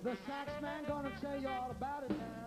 The sax man gonna tell you all about it now.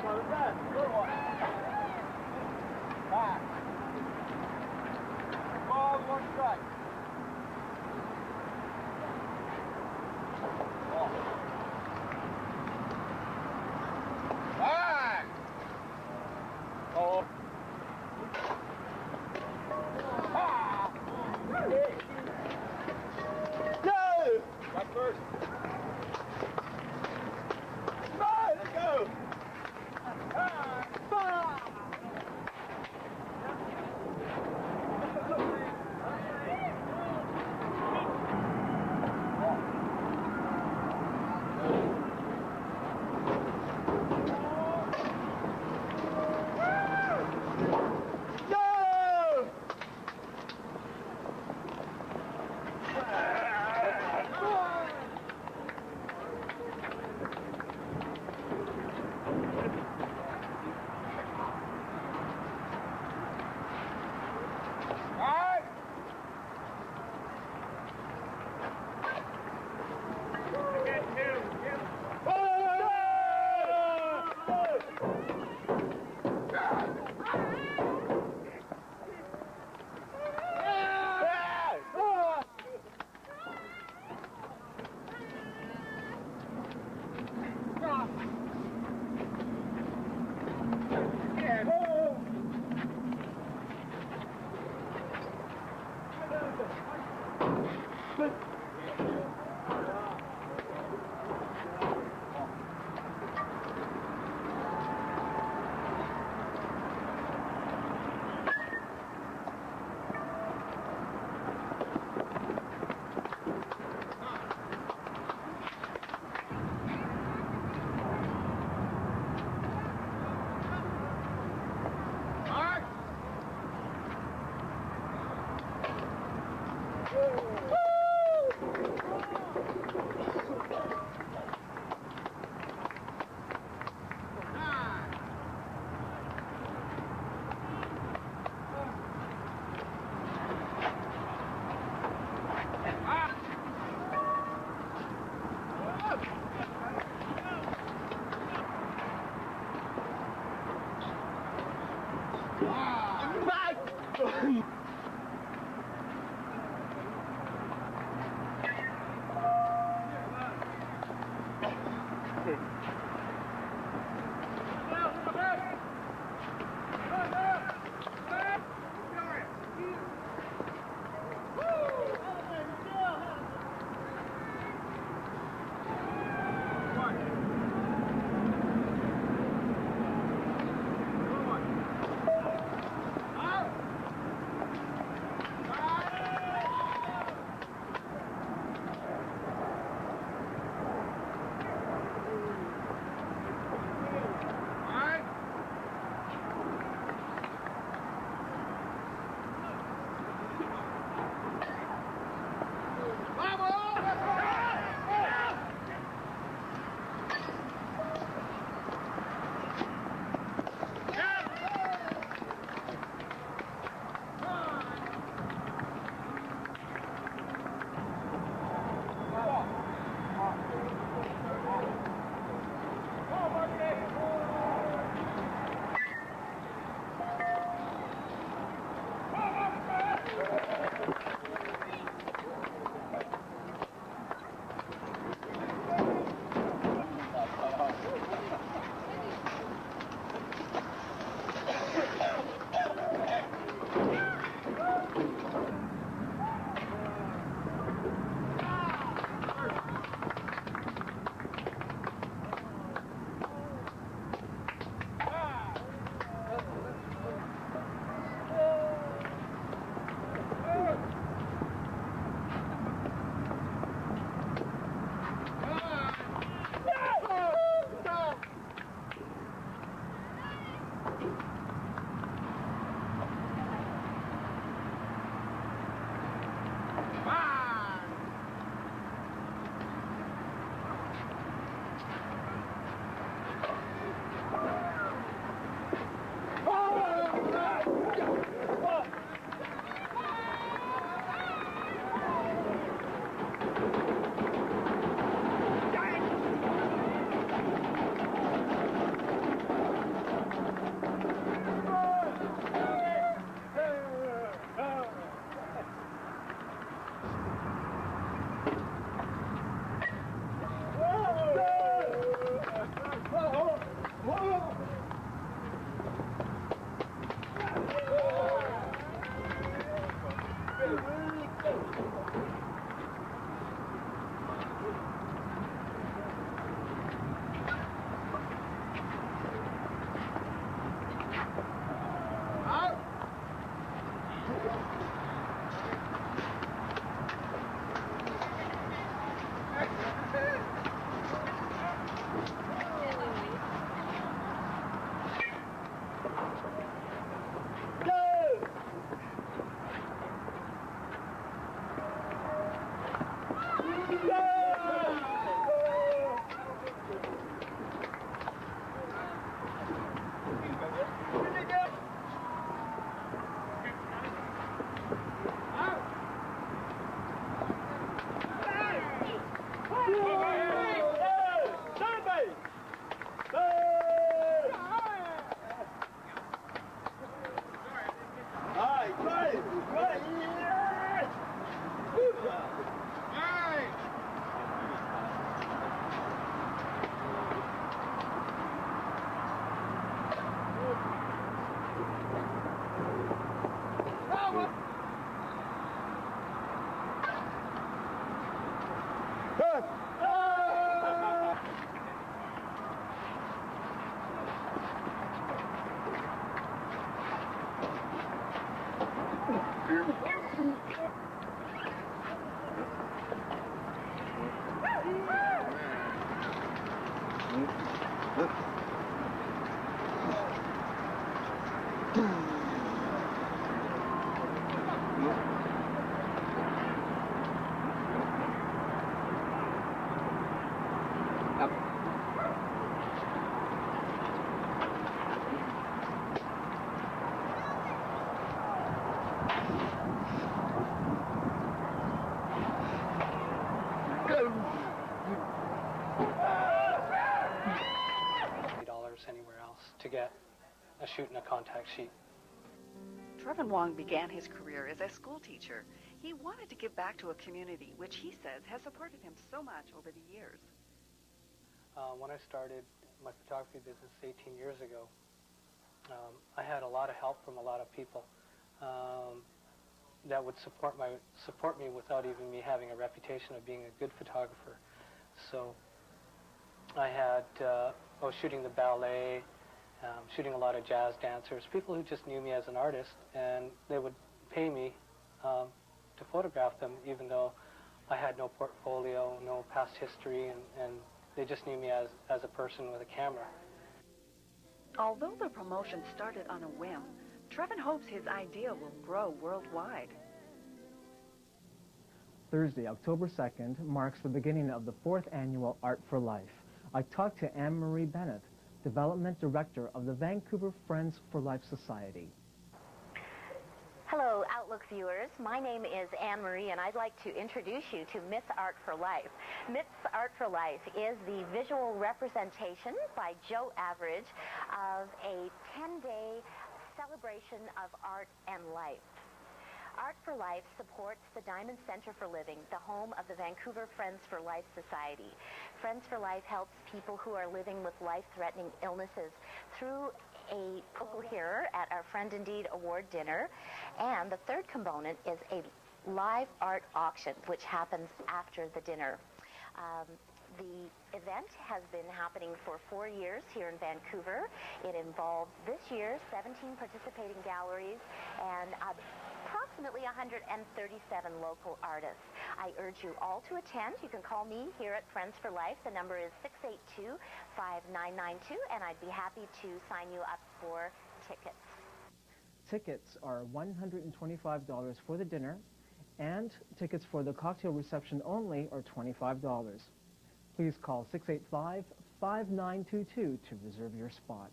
What was that? Anywhere else to get a shoot and a contact sheet. Trevin Wong began his career as a school teacher. He wanted to give back to a community which he says has supported him so much over the years. When I started my photography business 18 years ago, I had a lot of help from a lot of people that would support me without even me having a reputation of being a good photographer. So I was shooting the ballet, shooting a lot of jazz dancers, people who just knew me as an artist, and they would pay me to photograph them, even though I had no portfolio, no past history, and they just knew me as a person with a camera. Although the promotion started on a whim, Trevin hopes his idea will grow worldwide. Thursday, October 2nd, marks the beginning of the 4th annual Art for Life. I talked to Anne-Marie Bennett, Development Director of the Vancouver Friends for Life Society. Hello, Outlook viewers. My name is Anne-Marie, and I'd like to introduce you to MIT's Art for Life. MIT's Art for Life is the visual representation by Joe Average of a 10-day celebration of art and life. Art for Life supports the Diamond Center for Living, the home of the Vancouver Friends for Life Society. Friends for Life helps people who are living with life-threatening illnesses through a local here at our Friend Indeed Award dinner. And the third component is a live art auction, which happens after the dinner. The event has been happening for 4 years here in Vancouver. It involves this year 17 participating galleries and approximately 137 local artists. I urge you all to attend. You can call me here at Friends for Life. The number is 682-5992, and I'd be happy to sign you up for tickets. Tickets are $125 for the dinner, and tickets for the cocktail reception only are $25. Please call 685-5922 to reserve your spot.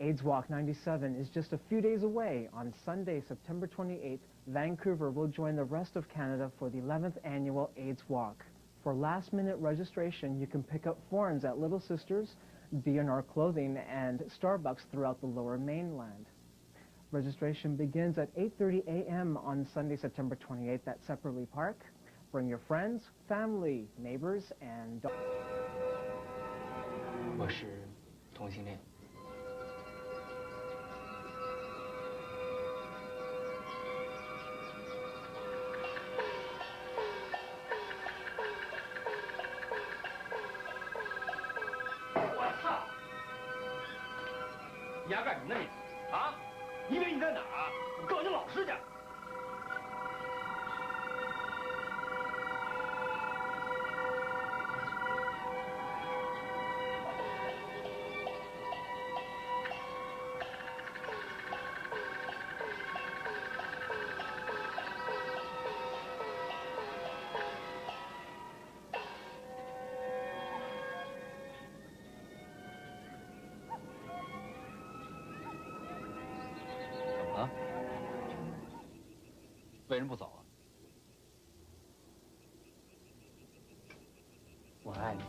AIDS Walk 97 is just a few days away. On Sunday, September 28th, Vancouver will join the rest of Canada for the 11th annual AIDS Walk. For last-minute registration, you can pick up forms at Little Sisters, DNR Clothing, and Starbucks throughout the Lower Mainland. Registration begins at 8:30 a.m. on Sunday, September 28th at Sepperley Park. Bring your friends, family, neighbors, and dogs. 我是同性恋。我操！你丫干什么呢你？啊？你以为你在哪儿啊？我告诉你老实点。 为什么不走啊？我爱你。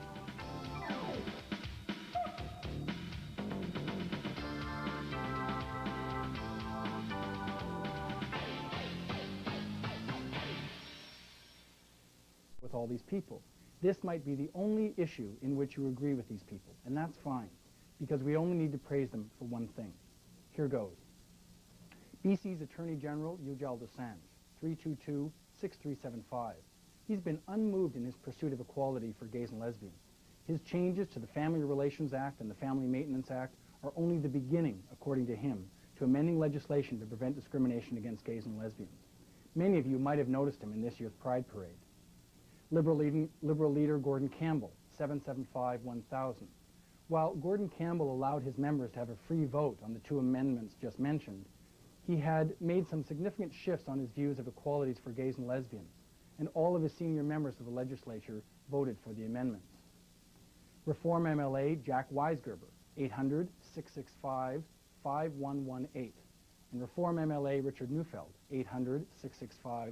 With all these people, this might be the only issue in which you agree with these people, and that's fine, because we only need to praise them for one thing. Here goes. BC's Attorney General, Ujjal Dosanjh, 322-6375. He's been unmoved in his pursuit of equality for gays and lesbians. His changes to the Family Relations Act and the Family Maintenance Act are only the beginning, according to him, to to amending legislation to prevent discrimination against gays and lesbians. Many of you might have noticed him in this year's Pride Parade. Liberal leader Gordon Campbell, 775-1000. While Gordon Campbell allowed his members to have a free vote on the two amendments just mentioned, he had made some significant shifts on his views of equalities for gays and lesbians, and all of his senior members of the legislature voted for the amendments. Reform MLA Jack Weisgerber, 800-665-5118. And Reform MLA Richard Neufeld, 800-665.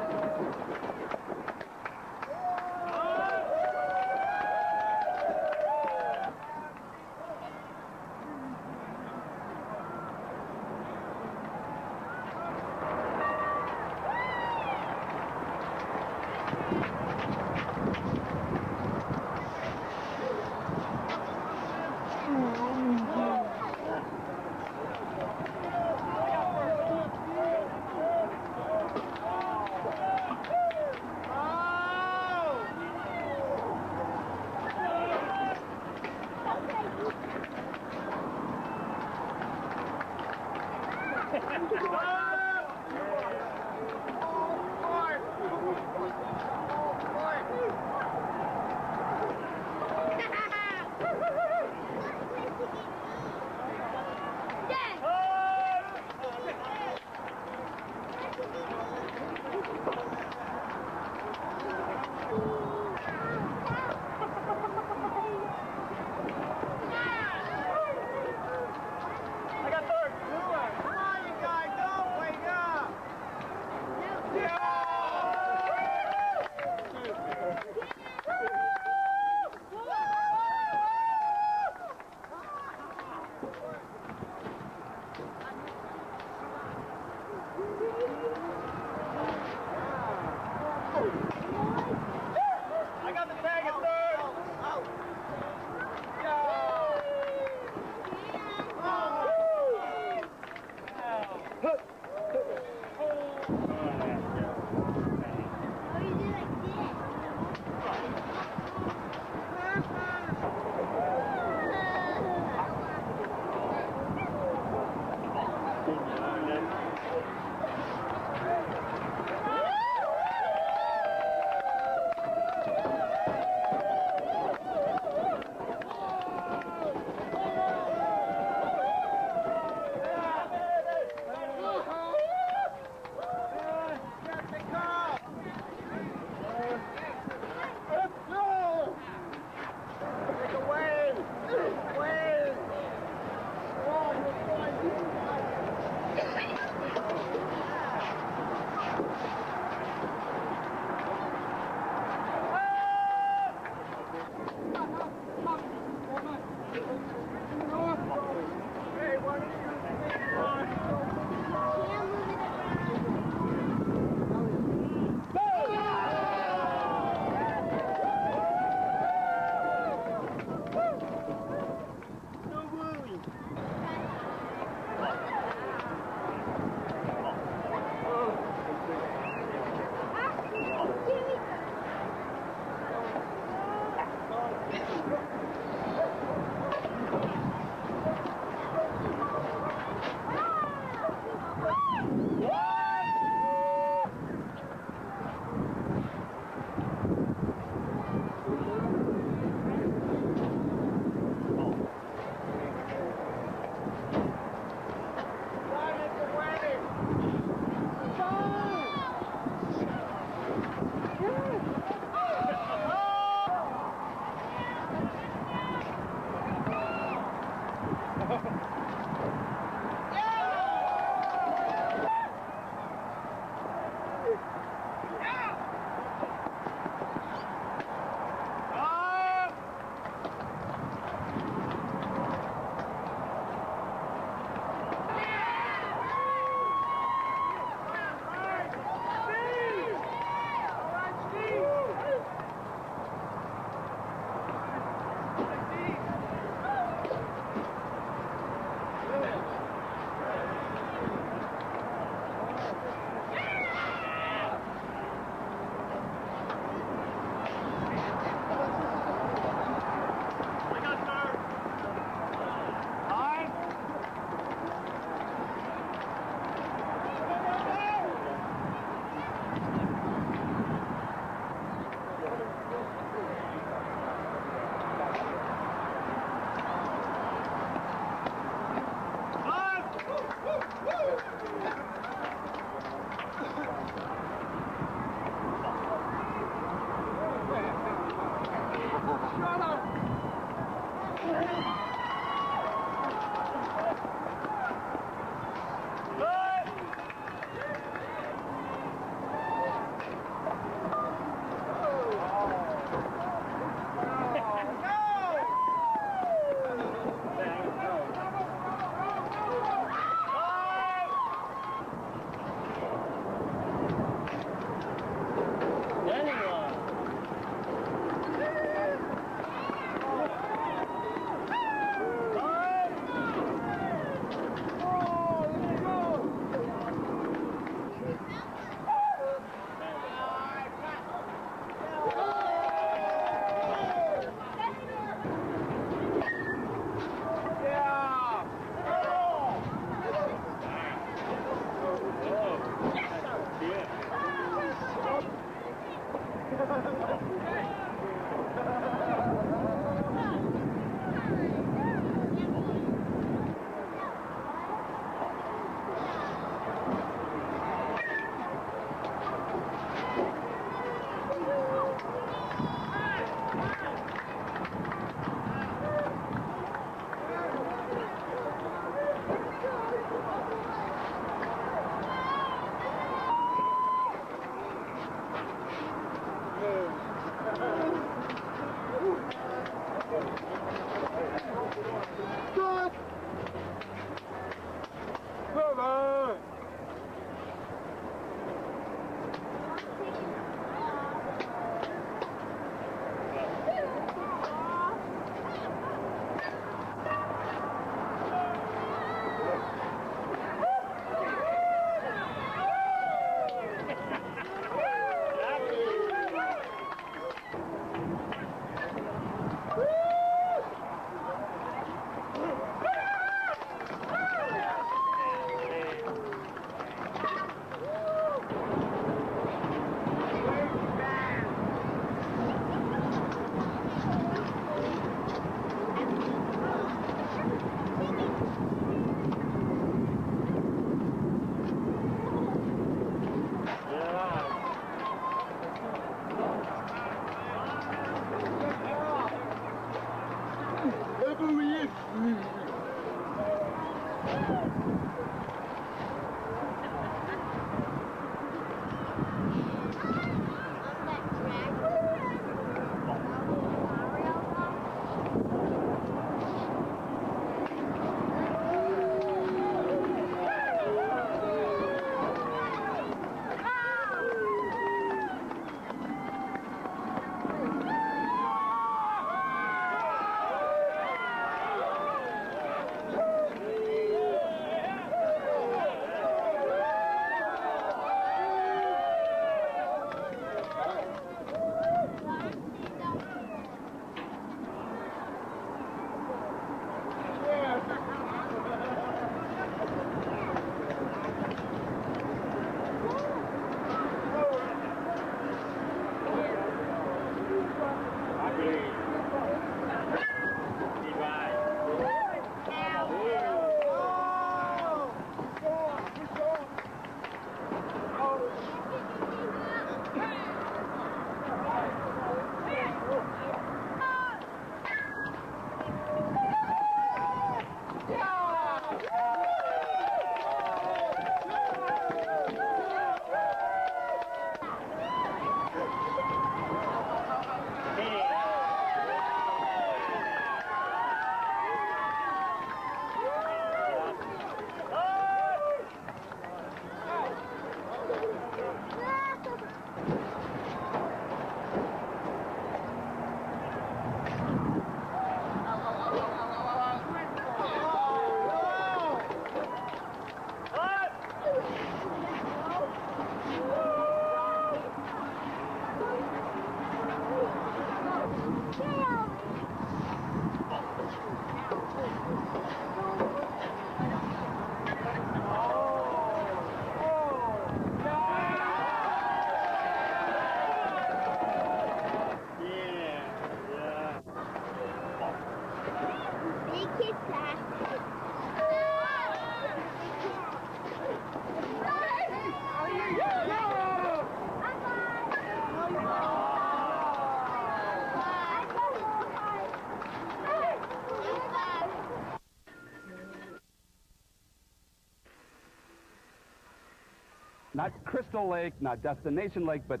Not Crystal Lake, not Destination Lake, but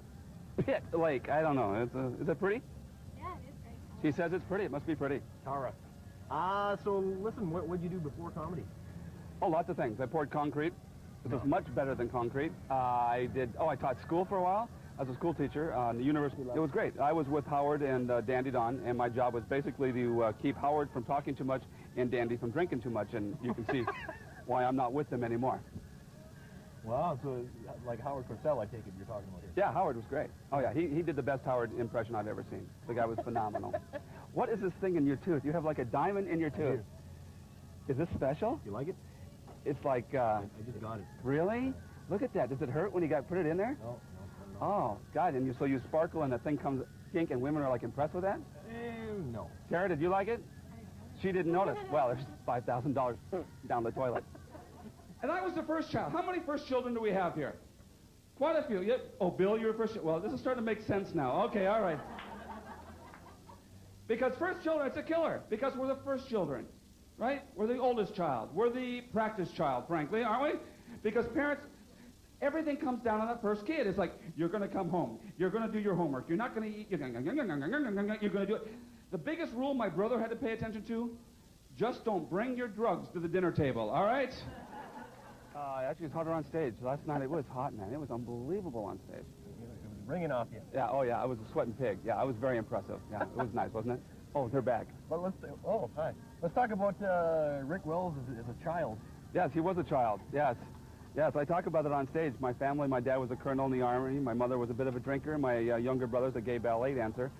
Pit Lake. I don't know. Is it pretty? Yeah, it is great. She says it's pretty. It must be pretty. Tara. So listen, what did you do before comedy? Oh, lots of things. I poured concrete. This was much better than concrete. I taught school for a while. I was a school teacher on the university level. It was great. I was with Howard and Dandy Don, and my job was basically to keep Howard from talking too much and Dandy from drinking too much, and you can see why I'm not with them anymore. Wow, so like Howard Cosell, I take it you're talking about here. Yeah, Howard was great. Oh, yeah, he did the best Howard impression I've ever seen. The guy was phenomenal. What is this thing in your tooth? You have like a diamond in your tooth. Is this special? You like it? It's like... I just got it. Really? Look at that. Does it hurt when you put it in there? No. Oh, God, and so you sparkle and the thing comes pink and women are like impressed with that? No. Tara, did you like it? She didn't notice. Well, there's $5,000 down the toilet. And I was the first child. How many first children do we have here? Quite a few. Yep. Oh, Bill, you're first. Well, this is starting to make sense now. Okay, all right. Because first children, it's a killer. Because we're the first children, right? We're the oldest child. We're the practice child, frankly, aren't we? Because parents, everything comes down on that first kid. It's like, you're going to come home. You're going to do your homework. You're not going to eat. You're going to do it. The biggest rule my brother had to pay attention to, just don't bring your drugs to the dinner table, all right? Actually, it's hotter on stage. Last night it was hot, man. It was unbelievable on stage. It was ringing off you. Yeah, oh yeah, I was a sweating pig. Yeah, I was very impressive. Yeah, it was nice, wasn't it? Oh, they're back. But hi. Let's talk about Rick Wells as a child. Yes, he was a child. Yes. Yes, I talk about it on stage. My family, my dad was a colonel in the Army. My mother was a bit of a drinker. My younger brother's a gay ballet dancer.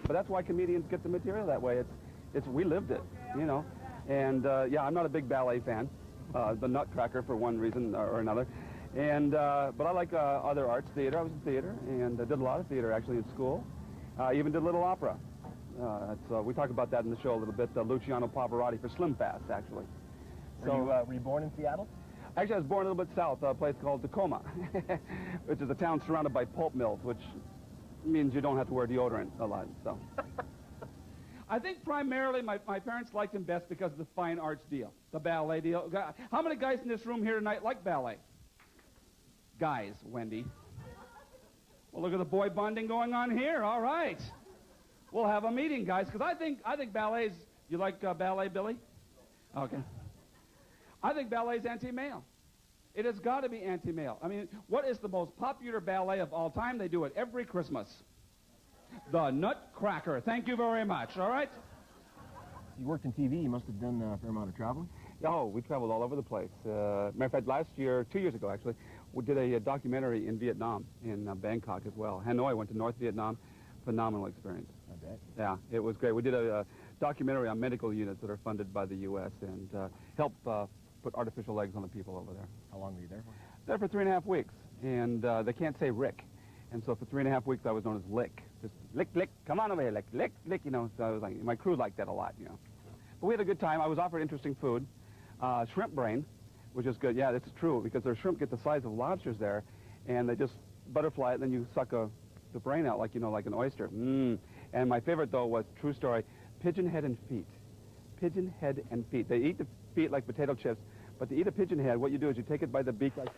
But that's why comedians get the material that way. We lived it, you know. And, yeah, I'm not a big ballet fan, the Nutcracker for one reason or another. And, but I like other arts, theater. I was in theater, and I did a lot of theater, actually, in school. I even did a little opera. We talk about that in the show a little bit, Luciano Pavarotti for Slim Fast, actually. Were you born in Seattle? Actually, I was born a little bit south, a place called Tacoma, which is a town surrounded by pulp mills, which means you don't have to wear deodorant a lot, so. I think primarily my parents liked him best because of the fine arts deal, the ballet deal. How many guys in this room here tonight like ballet? Guys, Wendy. Well, look at the boy bonding going on here. All right. We'll have a meeting, guys, because I think ballet's... You like ballet, Billy? Okay. I think ballet's anti-male. It has got to be anti-male. I mean, what is the most popular ballet of all time? They do it every Christmas. The Nutcracker. Thank you very much, all right? You worked in TV. You must have done a fair amount of traveling. Oh, we traveled all over the place. Matter of fact, last year, 2 years ago, actually, we did a documentary in Vietnam, in Bangkok as well. Hanoi, went to North Vietnam. Phenomenal experience. I bet. Yeah, it was great. We did a documentary on medical units that are funded by the U.S. and help put artificial legs on the people over there. How long were you there for? There for 3.5 weeks. And they can't say Rick. And so for 3.5 weeks, I was known as Lick. Just lick, lick, come on over here, lick, lick, lick, you know. So I was like, my crew liked that a lot, you know. But we had a good time. I was offered interesting food. Shrimp brain, which is good. Yeah, that's true, because their shrimp get the size of lobsters there, and they just butterfly it, and then you suck the brain out like, you know, like an oyster. Mmm. And my favorite, though, was, true story, pigeon head and feet. Pigeon head and feet. They eat the feet like potato chips, but to eat a pigeon head, what you do is you take it by the beak like...